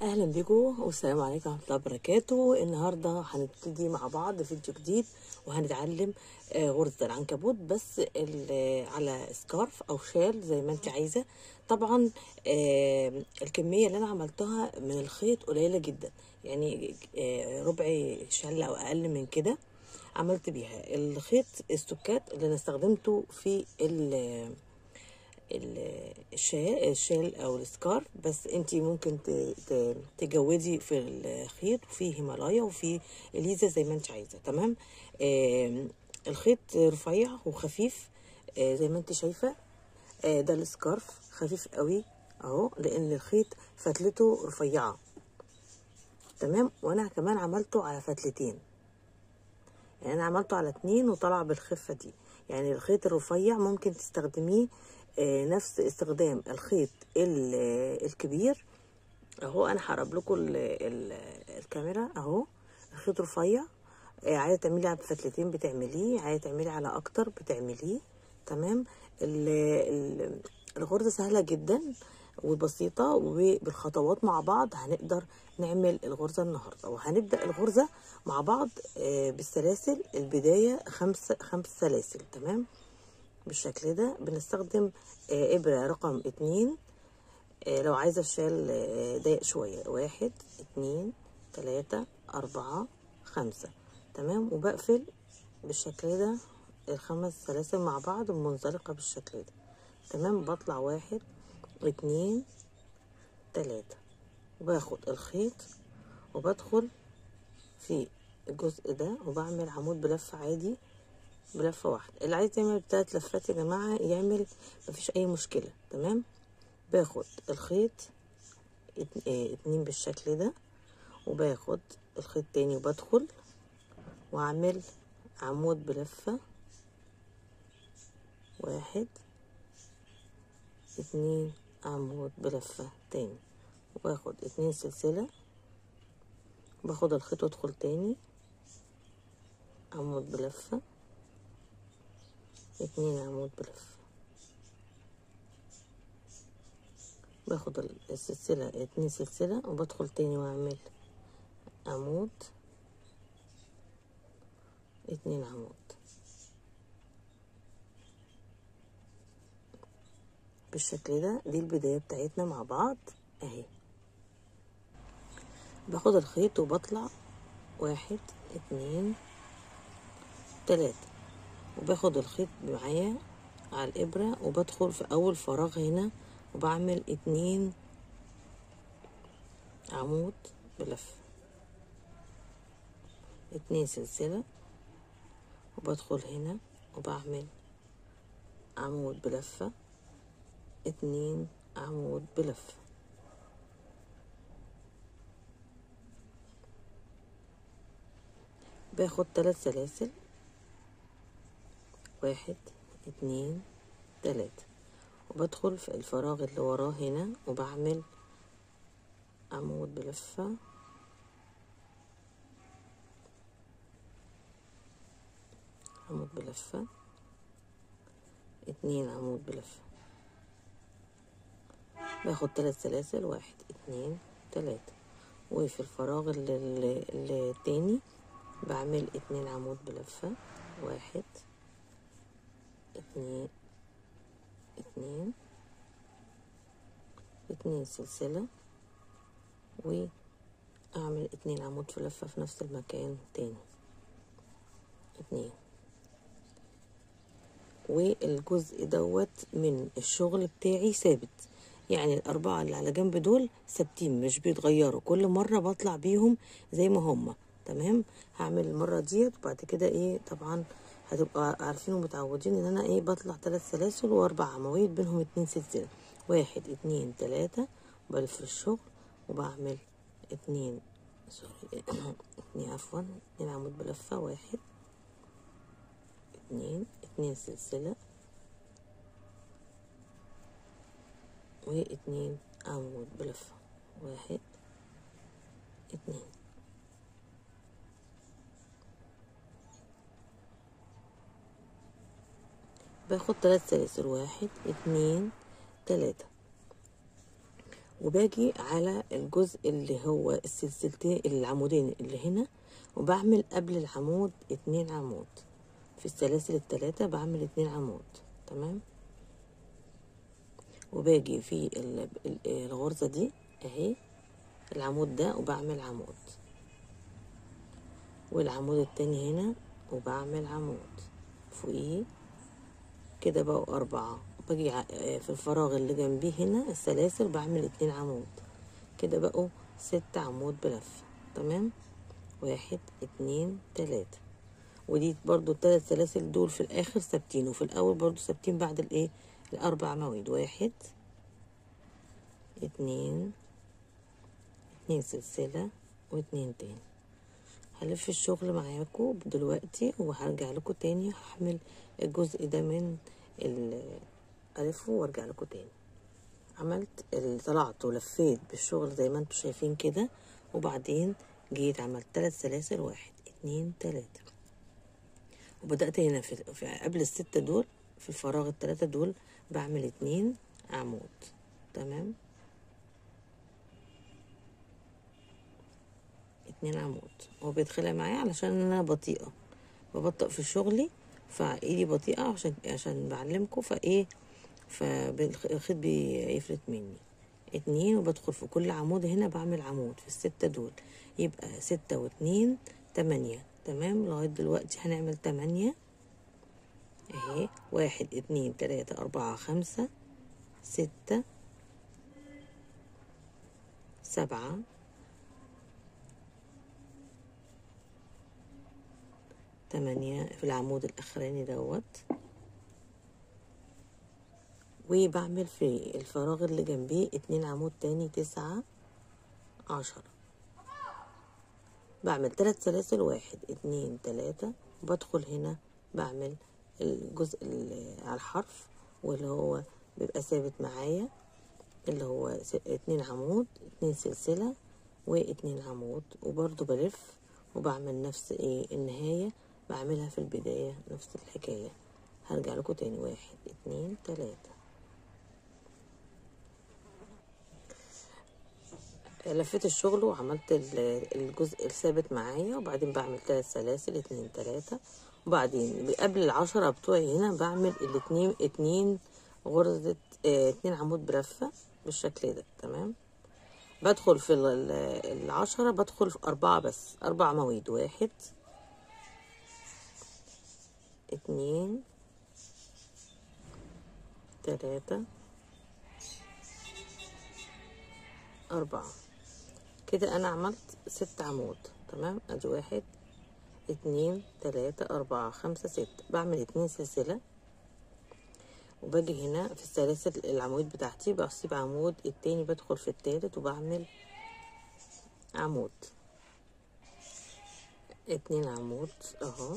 اهلا بيكم والسلام عليكم ورحمه الله وبركاته. النهارده هنبتدي مع بعض فيديو جديد وهنتعلم غرزه العنكبوت، بس على سكارف او شال زي ما انت عايزه. طبعا الكميه اللي انا عملتها من الخيط قليله جدا، يعني ربع شله او اقل من كده عملت بيها. الخيط السكات اللي انا استخدمته في الشال او السكارف، بس انتي ممكن تجودي في الخيط، وفي هيمالايا وفي اليزا زي ما انت عايزه. تمام. الخيط رفيع وخفيف زي ما انت شايفه. ده السكارف خفيف قوي اهو، لان الخيط فتلته رفيعه. تمام. وانا كمان عملته على فتلتين، يعني انا عملته على 2 وطلع بالخفه دي. يعني الخيط الرفيع ممكن تستخدميه نفس استخدام الخيط الكبير اهو. انا هقرب لكم الكاميرا اهو. الخيط رفيع، عايزه تعملي على فتلتين بتعمليه، عايزه تعملي على اكتر بتعمليه. تمام. الغرزه سهله جدا وبسيطه، وبالخطوات مع بعض هنقدر نعمل الغرزه النهارده. وهنبدا الغرزه مع بعض بالسلاسل. البدايه خمس سلاسل. تمام. بالشكل ده بنستخدم ابره رقم 2. لو عايزه الشال ضيق شويه، 1 2 3 4 5. تمام. وبقفل بالشكل ده الخمس سلاسل مع بعض منزلقه بالشكل ده. تمام. بطلع 1 2 3، وباخد الخيط وبدخل في الجزء ده وبعمل عمود بلفه عادي، بلفه واحده. اللي عايز يعمل 3 لفات يا جماعه يعمل، مفيش اي مشكله. تمام. باخد الخيط 2 بالشكل ده، وباخد الخيط تاني وبدخل واعمل عمود بلفه 1 2، عمود بلفه تاني، وباخد 2 سلسله، باخد الخيط وادخل تاني عمود بلفه 2، عمود بلفه، باخد السلسله 2 سلسله وبدخل تاني واعمل عمود 2 عمود بالشكل ده. دي البدايه بتاعتنا مع بعض اهي. باخد الخيط وبطلع 1 2 3، وباخد الخيط معايا على الابره وبدخل في اول فراغ هنا وبعمل 2 عمود بلفه 2 سلسله، وبدخل هنا وبعمل عمود بلفه 2 عمود بلفه. باخد 3 سلاسل 1 2 3، وبدخل في الفراغ اللي وراه هنا وبعمل عمود بلفه 2 عمود بلفه. باخد 3 سلاسل 1 2 3، وفي الفراغ التاني بعمل 2 عمود بلفه 1 2 2 2 سلسله، واعمل 2 عمود في لفه في نفس المكان تاني 2. والجزء دوت من الشغل بتاعي ثابت، يعني الأربعة اللي على جنب دول ثابتين مش بيتغيروا، كل مرة بطلع بيهم زي ما هما. تمام. هعمل المرة ديت وبعد كده ايه، طبعا هتبقى عارفين ومتعودين ان انا ايه بطلع 3 سلاسل و4 عواميد بينهم 2 سلسلة 1 2 3، بلف الشغل وبعمل 2 سوري 2 عفوا 2 عمود بلفة 1 2 سلسلة و2 عمود بلفة 1 2. باخد 3 سلاسل 1 2 3، وباجي على الجزء اللي هو السلسلتين العمودين اللي هنا، وبعمل قبل العمود 2 عمود في السلاسل التلاتة، بعمل 2 عمود. تمام. وباجي في الغرزة دي اهي العمود ده وبعمل عمود، والعمود التاني هنا وبعمل عمود فوقيه كده، بقوا 4. باجي في الفراغ اللي جنبيه هنا السلاسل بعمل 2 عمود كده، بقوا 6 عمود بلف. تمام. 1 2 3. ودي برضو ال3 سلاسل دول في الاخر ثابتين، وفي الاول برضو ثابتين بعد الايه ال4 مويد. 1 2 سلسلة و2 تاني. هلف الشغل معاكم دلوقتي وهرجع لكم تاني، هحمل الجزء ده من الفه وارجع لكم تاني. عملت طلعت ولفيت بالشغل زي ما انتم شايفين كده، وبعدين جيت عملت 3 سلاسل 1 2 3، وبدأت هنا في قبل ال6 دول في الفراغ ال3 دول بعمل 2 عمود. تمام. 2 عمود. هو بيتخلع معايا علشان انا بطيئة، ببطئ في شغلي، فايدي بطيئة عشان بعلمكم، فايه فالخيط بيفلت مني. 2 وبدخل في كل عمود هنا بعمل عمود في ال6 دول، يبقى 6 و2 8. تمام. لغاية دلوقتي هنعمل 8 اهي. 1 2 3 4 5 6 7 8 في العمود الاخراني دوت، وبعمل في الفراغ اللي جنبيه 2 عمود تاني 9 10. بعمل 3 سلاسل 1 2 3، وبدخل هنا بعمل الجزء اللي على الحرف واللي هو بيبقى ثابت معايا، اللي هو 2 عمود 2 سلسلة و2 عمود، وبرضو بلف وبعمل نفس النهاية بعملها في البداية نفس الحكاية. هرجع لكم تاني. 1 2 3. لفيت الشغل وعملت الجزء الثابت معايا، وبعدين بعمل 3 سلاسل 2 3، وبعدين قبل ال10 بتوعي هنا بعمل اتنين غرزة 2 عمود بلفة بالشكل ده. تمام. بدخل في ال10 بدخل في 4 بس، 4 مويد. 1 2 3 4 كده. انا عملت 6 عمود. تمام. ادي 1 2 3 4 5 6. بعمل 2 سلسلة، وباجي هنا في السلاسل العمود بتاعتي بسيب عمود التاني، بدخل في التالت وبعمل عمود 2 عمود اهو.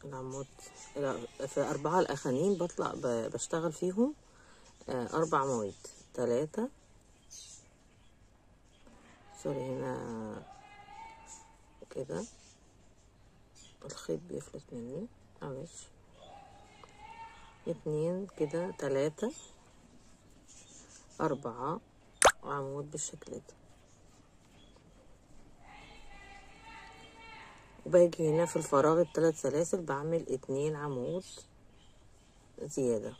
العمود في 4 الاخرين بطلع بشتغل فيهم 4 مويد. 3 سوري هنا كده الخيط بيفلت مني معلش. 2 كده 3 4 عمود بالشكل ده، وباجي هنا في الفراغ ال3 سلاسل بعمل 2 عمود زيادة.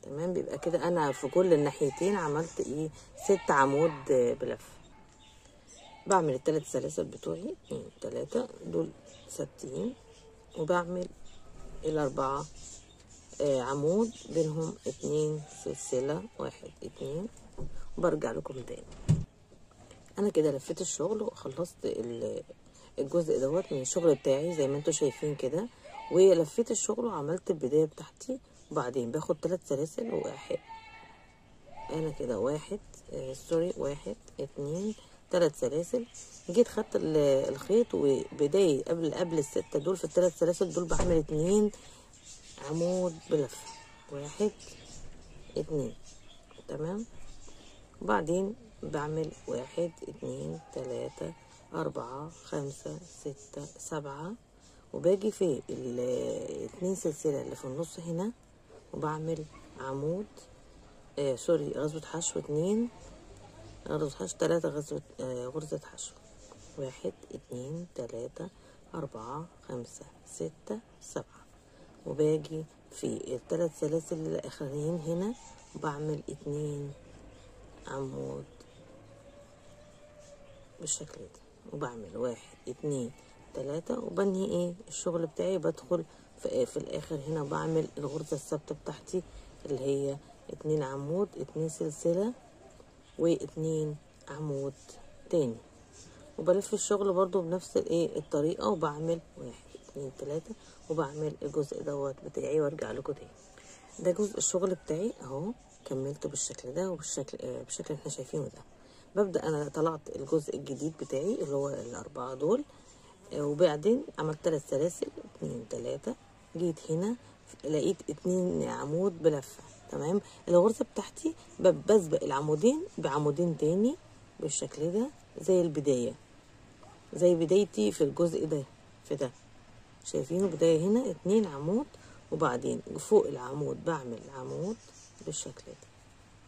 تمام. بيبقى كده انا في كل الناحيتين عملت 6 عمود بلف. بعمل ال3 سلاسل بتوعي 2 3 دول ثابتين، وبعمل ال4 عمود بينهم 2 سلسلة 1 2، وبرجع لكم تاني. انا كده لفيت الشغل وخلصت الجزء دوت من الشغل بتاعي زي ما انتوا شايفين كده، ولفيت الشغل وعملت البداية بتاعتي، وبعدين باخد 3 سلاسل و1 انا كده 1 سوري 1 2 3 سلاسل. جيت خدت الخيط وبداية قبل ال6 دول في ال3 سلاسل دول بعمل 2 عمود بلف. 1 2. تمام. وبعدين بعمل 1 2 3 4 5 6 7، وباجي في ال2 سلسلة اللي في النص هنا وبعمل عمود سوري غزوة حشو 2 غرزة حشو، 3 غرزة حشو. 1 2 3 4 5 6 7. وباجي في ال3 سلاسل الاخرين هنا وبعمل 2 عمود بالشكل ده، وبعمل 1 2 3 وبنهي ايه الشغل بتاعي. بدخل في الاخر هنا بعمل الغرزة الثابتة بتاعتي اللي هي 2 عمود 2 سلسلة و2 عمود تاني، وبلف الشغل برضو بنفس الايه الطريقة، وبعمل 1 2 3 وبعمل الجزء دوت بتاعي وارجع لكم تاني. ده جزء الشغل بتاعي اهو، كملته بالشكل ده وبالشكل بالشكل اللي احنا شايفينه ده. ببدأ انا طلعت الجزء الجديد بتاعي اللي هو ال4 دول، وبعدين عملت 3 سلاسل 2 3. جيت هنا لقيت 2 عمود بلفة، تمام. الغرزة بتاعتي بسبق العمودين بعمودين تاني بالشكل ده زي البداية، زي بدايتي في الجزء ده. في ده شايفينه بداية هنا 2 عمود، وبعدين فوق العمود بعمل عمود بالشكل ده،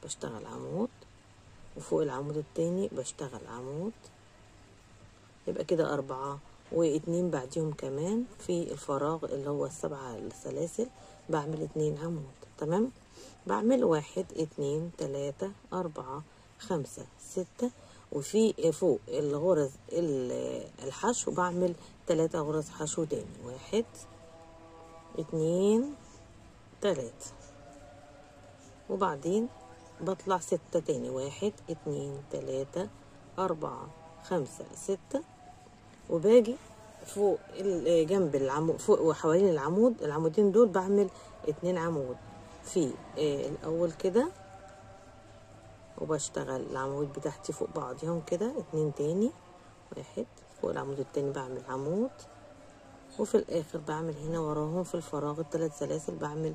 بشتغل عمود، وفوق العمود التاني بشتغل عمود، يبقى كده 4 و2 بعديهم كمان في الفراغ اللي هو ال7 السلاسل بعمل 2 عمود، تمام. بعمل 1 2 3 4 5 6، وفي فوق الغرز الحشو بعمل 3 غرز حشو تاني، 1 2 3، وبعدين بطلع 6 تاني، 1 2 3 4 5 6، وباجي فوق جنب العمود فوق وحوالين العمود العمودين دول بعمل 2 عمود في الاول كده، وبشتغل العمود بتاعتي فوق بعضهم كده 2 تاني، 1 فوق العمود التاني بعمل عمود، وفي الاخر بعمل هنا وراهم في الفراغ ال3 سلاسل بعمل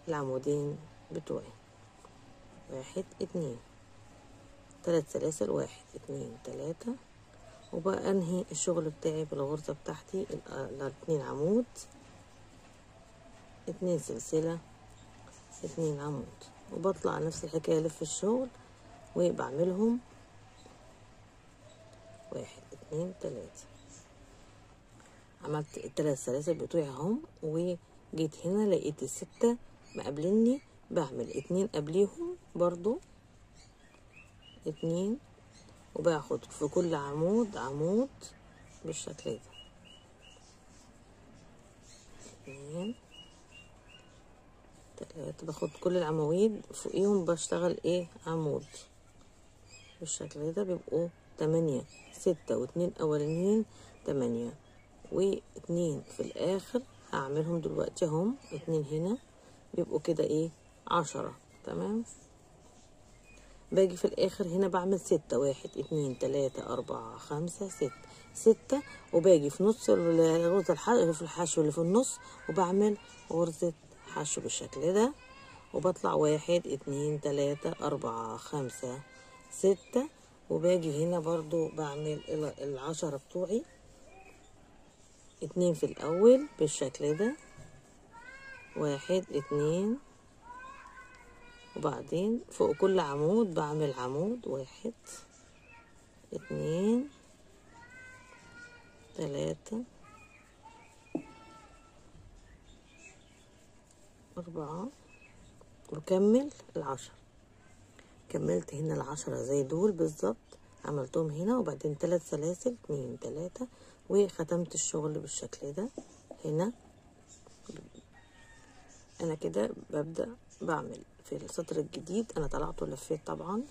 العمودين بتوعي، 1 2 3 سلاسل 1 2 3، وبقى انهي الشغل بتاعي بالغرزة بتاعتي 2 عمود 2 سلسلة 2 عمود، وبطلع نفس الحكاية الف الشغل وبعملهم 1 2 3. عملت ال3 سلاسل بتوعي اهم، وجيت هنا لقيت ال6 مقابلني بعمل 2 قبليهم برضو 2، وباخد في كل عمود عمود بالشكل ده 2 3، باخد كل العواميد فوقيهم بشتغل ايه عمود بالشكل ده، بيبقوا 8 6 و2 اولانيين 8 و2 في الاخر هعملهم دلوقتي اهم 2 هنا بيبقوا كده ايه 10، تمام. باجي في الاخر هنا بعمل 6 1 2 3 4 5 6، وباجي في نص غرزة في الحشو اللي في النص وبعمل غرزة حشو بالشكل ده، وبطلع 1 2 3 4 5 6، وباجي هنا برضو بعمل ال10 بتوعي 2 في الاول بالشكل ده 1 2، وبعدين فوق كل عمود بعمل عمود 1 2 3 4، وكمل ال10. كملت هنا ال10 زي دول بالظبط، عملتهم هنا وبعدين 3 سلاسل 2 3، وختمت الشغل بالشكل ده. هنا انا كده ببدأ بعمل في السطر الجديد، انا طلعته ولفيت طبعا،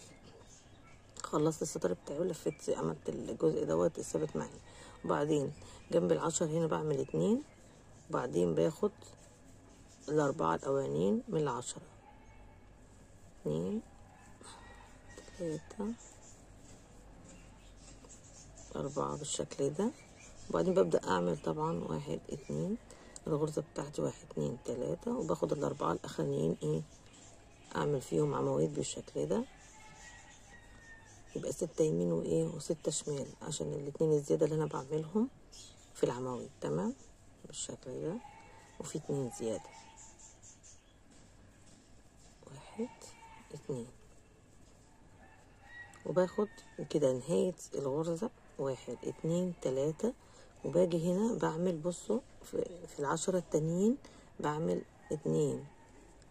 خلصت السطر بتاعي ولفيت عملت الجزء دوت الثابت معايا، وبعدين جنب ال10 هنا بعمل 2، وبعدين باخد ال4 الاولانيين من ال10 2 3 4 بالشكل ده، وبعدين ببدأ اعمل طبعا 1 2 الغرزة بتاعتي 1 2 3، وباخد ال4 الاخرانيين ايه اعمل فيهم عواميد بالشكل ده، يبقى 6 يمين وايه و6 شمال عشان الاتنين الزيادة اللي انا بعملهم في العواميد، تمام بالشكل ده، وفي 2 زيادة 1 2، وباخد كده نهاية الغرزة 1 2 3، وباجي هنا بعمل، بصوا في ال10 التانيين بعمل 2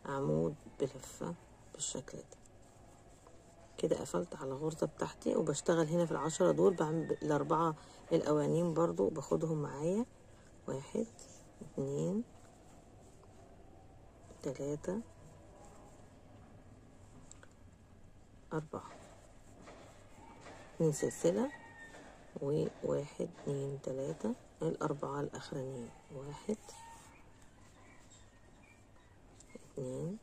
عمود بلفة بالشكل ده كده. قفلت على الغرزة بتاعتي، وبشتغل هنا في ال10 دول بعمل ال4 الأولانيين برضو باخدهم معايا 1 2 3 4، 2 سلسلة و1 2 3 الأربعة الأخرانيين، 1 2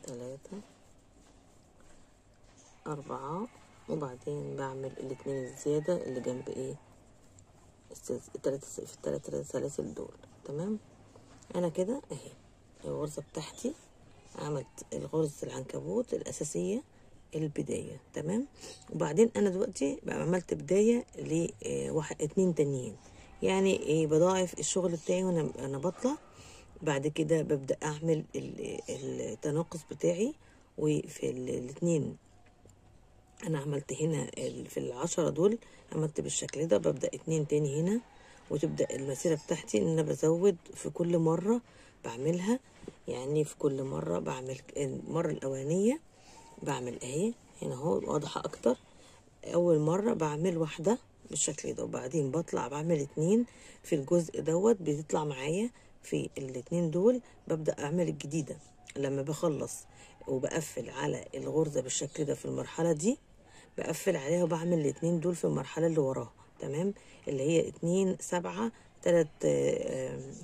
3 4، وبعدين بعمل الاتنين الزيادة اللي جنب ايه التلاتة سلاسل دول. تمام. انا كده اهي الغرزة بتاعتي، عملت الغرزة العنكبوت الأساسية البداية. تمام. وبعدين انا دلوقتي بقى عملت بداية لواحد 2 تانيين، يعني ايه بضاعف الشغل بتاعي وانا بطلع. بعد كده ببدأ اعمل التناقص بتاعي، وفي الاتنين انا عملت هنا في ال10 دول عملت بالشكل ده، ببدأ 2 تاني هنا، وتبدأ المسيرة بتاعتي ان انا بزود في كل مرة بعملها. يعني في كل مرة بعمل المرة الأولانية بعمل اهي هنا اهو واضحة اكتر. اول مرة بعمل واحدة بالشكل ده، وبعدين بطلع بعمل 2 في الجزء دوت، بتطلع معايا في الاتنين دول. ببدأ اعمل الجديدة لما بخلص، وبقفل على الغرزة بالشكل ده في المرحلة دي، بقفل عليها وبعمل الاتنين دول في المرحلة اللي وراها. تمام. اللي هي 2 7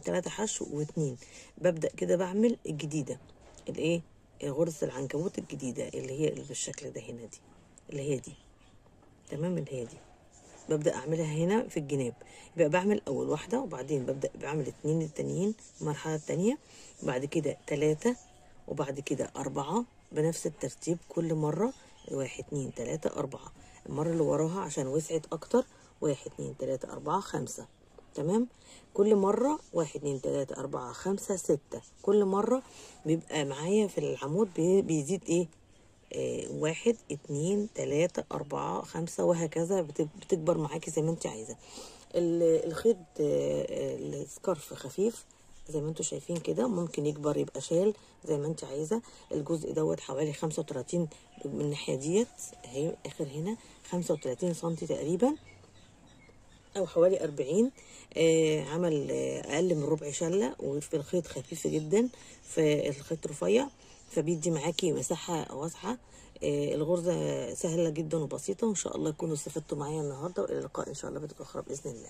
3 حشو و2. ببدأ كده بعمل الجديدة الايه غرزة العنكبوت الجديدة اللي هي اللي بالشكل ده هنا، دي اللي هي دي. تمام. اللي هي دي ببدأ اعملها هنا في الجناب. يبقى بعمل اول واحدة، وبعدين ببدأ بعمل 2 التانيين المرحلة التانية، وبعد كده 3، وبعد كده 4 بنفس الترتيب كل مرة. 1 2 3 4. المرة اللي وراها عشان وسعت اكتر 1 2 3 4 5. تمام. كل مرة 1 2 3 4 5 6. كل مرة بيبقى معايا في العمود بيزيد ايه 1 2 3 4 5 وهكذا، بتكبر معاكي زي ما انت عايزة. الخيط السكارف خفيف زي ما انتوا شايفين كده، ممكن يكبر يبقى شال زي ما انت عايزة. الجزء دوت حوالي 35 من الناحية ديت اهي، اخر هنا 35 سنتي تقريبا، او حوالي 40. عمل اقل من ربع شله، وفي الخيط خفيف جدا، في الخيط رفيع، فبيدي معاكي مساحه واسعه. الغرزه سهله جدا وبسيطه، وان شاء الله تكونوا استفدتوا معايا النهارده، والى اللقاء ان شاء الله بفيديو اخرى باذن الله.